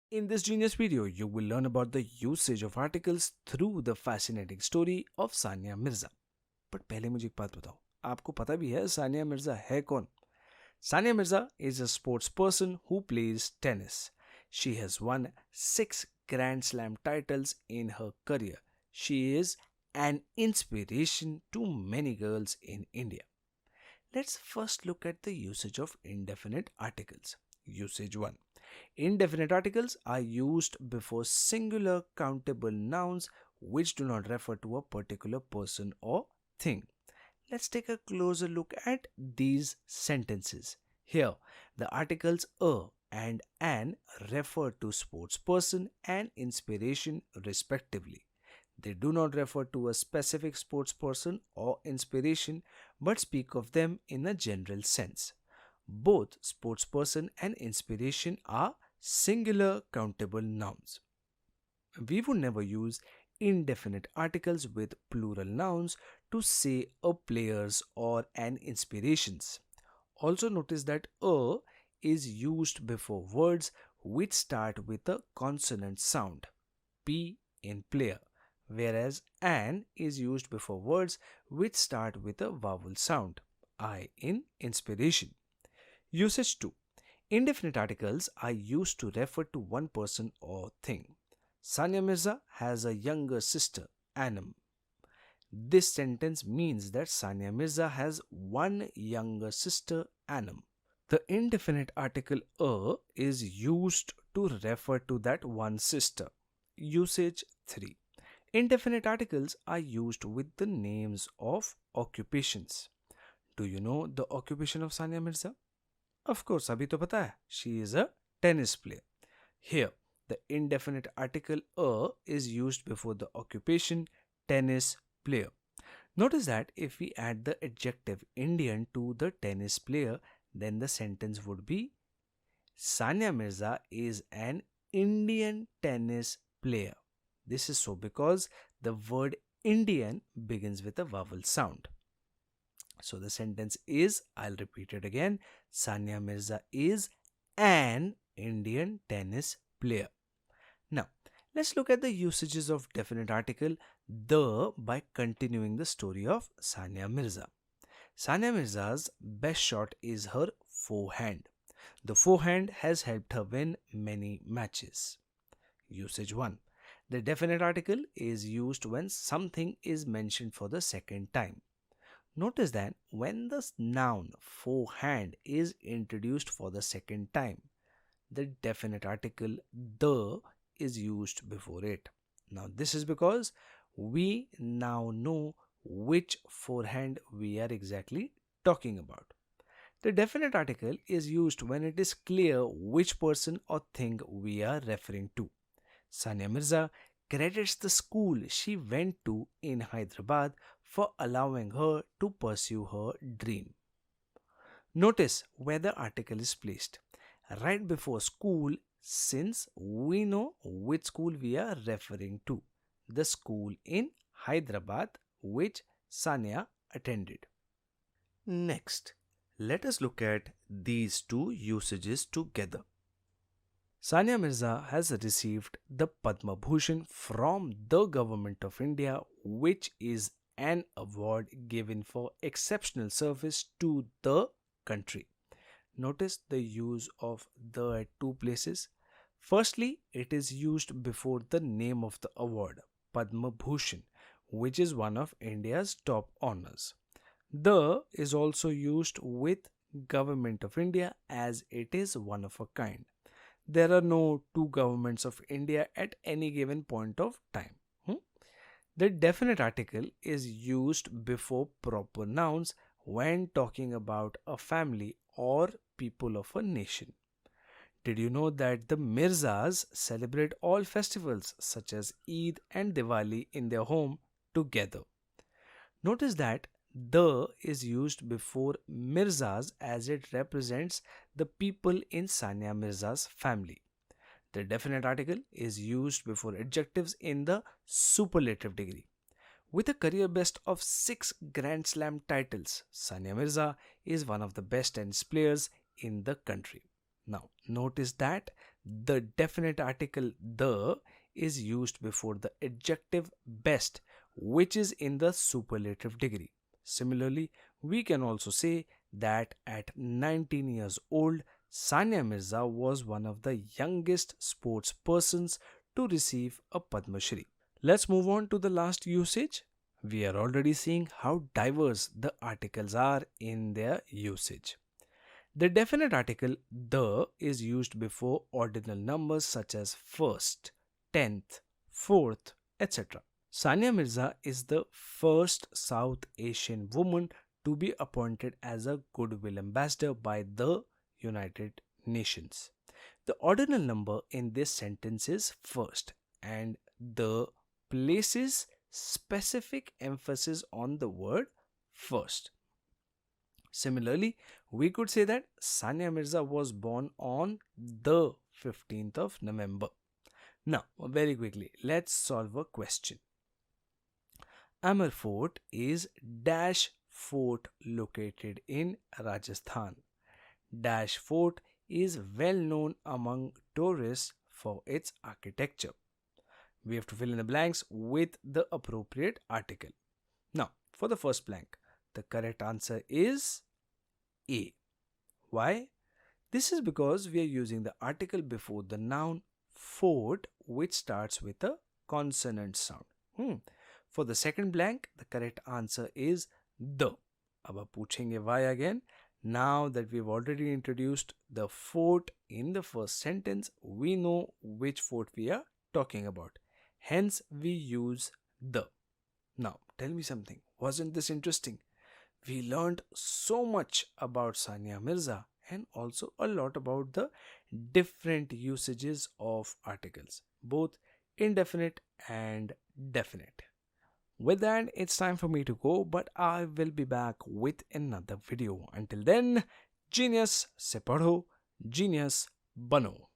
In this Genius video, you will learn about the usage of articles through the fascinating story of Sania Mirza. But पहले मुझे एक बात बताओ, आपको पता भी है सानिया मिर्जा है कौन? Sania Mirza is a sports person who plays tennis. She has won 6 Grand Slam titles in her career. She is an inspiration to many girls in India. Let's first look at the usage of indefinite articles. Usage 1. Indefinite articles are used before singular countable nouns which do not refer to a particular person or thing. Let's take a closer look at these sentences. Here, the articles a and an refer to sportsperson and inspiration respectively. They do not refer to a specific sportsperson or inspiration but speak of them in a general sense. Both sportsperson and inspiration are singular countable nouns. We would never use indefinite articles with plural nouns to say a player's or an inspiration's. Also notice that a is used before words which start with a consonant sound, p in player, whereas an is used before words which start with a vowel sound, I in inspiration. Usage 2. Indefinite articles are used to refer to one person or thing. Sania Mirza has a younger sister, Anam. This sentence means that Sania Mirza has one younger sister, Anam. The indefinite article a is used to refer to that one sister. Usage 3. Indefinite articles are used with the names of occupations. Do you know the occupation of Sania Mirza? Of course, abhi to pata hai. She is a tennis player. Here, the indefinite article a is used before the occupation tennis player. Notice that if we add the adjective Indian to the tennis player, then the sentence would be Sania Mirza is an Indian tennis player. This is so because the word Indian begins with a vowel sound. So the sentence is, I'll repeat it again, Sania Mirza is an Indian tennis player. Now, let's look at the usages of definite article the by continuing the story of Sania Mirza. Sania Mirza's best shot is her forehand. The forehand has helped her win many matches. Usage 1. The definite article is used when something is mentioned for the second time. Notice that when the noun forehand is introduced for the second time, the definite article the is used before it. Now this is because we now know which forehand we are exactly talking about. The definite article is used when it is clear which person or thing we are referring to. Sania Mirza credits the school she went to in Hyderabad for allowing her to pursue her dream. Notice where the article is placed. Right before school, since we know which school we are referring to. The school in Hyderabad which Sania attended. Next, let us look at these two usages together. Sania Mirza has received the Padma Bhushan from the Government of India, which is an award given for exceptional service to the country. Notice the use of the at two places. Firstly, it is used before the name of the award, Padma Bhushan, which is one of India's top honors. The is also used with Government of India as it is one of a kind. There are no two governments of India at any given point of time. The definite article is used before proper nouns when talking about a family or people of a nation. Did you know that the Mirzas celebrate all festivals such as Eid and Diwali in their home together? Notice that the is used before Mirzas as it represents the people in Sania Mirza's family. The definite article is used before adjectives in the superlative degree. With a career best of 6 Grand Slam titles, Sania Mirza is one of the best tennis players in the country. Now, notice that The definite article the is used before the adjective best, which is in the superlative degree. Similarly, we can also say that at 19 years old, Sania Mirza was one of the youngest sports persons to receive a Padma Shri. Let's move on to the last usage. We are already seeing how diverse the articles are in their usage. The definite article the is used before ordinal numbers such as first, tenth, fourth, etc. Sania Mirza is the first South Asian woman to be appointed as a Goodwill Ambassador by the United Nations. The ordinal number in this sentence is first, and the places specific emphasis on the word first. Similarly, we could say that Sania Mirza was born on the 15th of November. Now, very quickly, let's solve a question. Amber Fort is dash fort located in Rajasthan. Dash fort is well known among tourists for its architecture. We have to fill in the blanks with the appropriate article. Now, for the first blank, the correct answer is A. Why? This is because we are using the article before the noun fort, which starts with a consonant sound. For the second blank, the correct answer is the. अब आप पूछेंगे why again? Now that we've already introduced the fort in the first sentence, we know which fort we are talking about. Hence, we use the. Now, tell me something. Wasn't this interesting? We learned so much about Sania Mirza and also a lot about the different usages of articles, both indefinite and definite. With that, it's time for me to go, but I will be back with another video. Until then, genius se padho, genius bano.